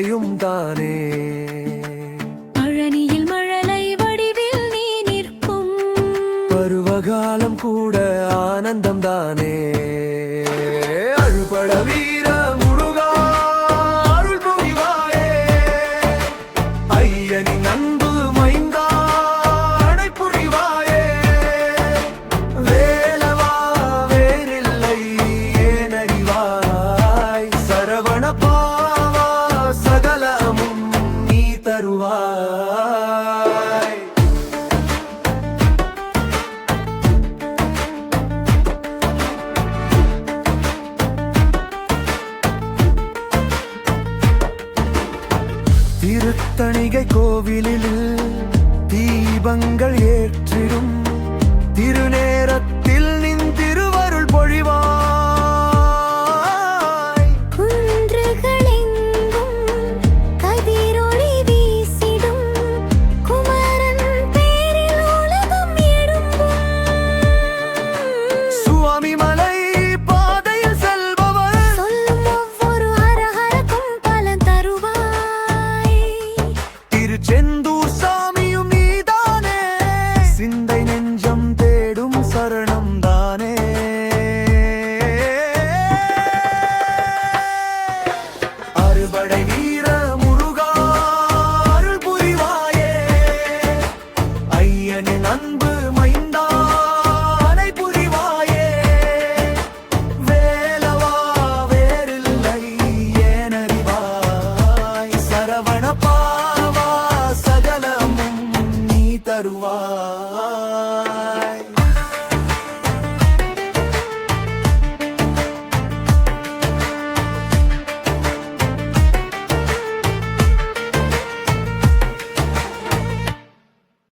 மழையும் தானே. பழனியில் மழலை வடிவில் நீ நிற்கும் பருவகாலம் கூட ஆனந்தம் தானே. அழுபட வீர முருகா அருள் புரிவாயே, ஐயனின் அன்பு மைந்தா அடை புரிவாயே. வேலவா வேறில்லை ஏனறிவாய், சரவண பாவா சகலமும் நீ தருவாய். திருத்தணிகை கோவிலில் தீபங்கள் ஏற்றிடும் திருநேரத்தில் நின் திருவருள் பொழிவா.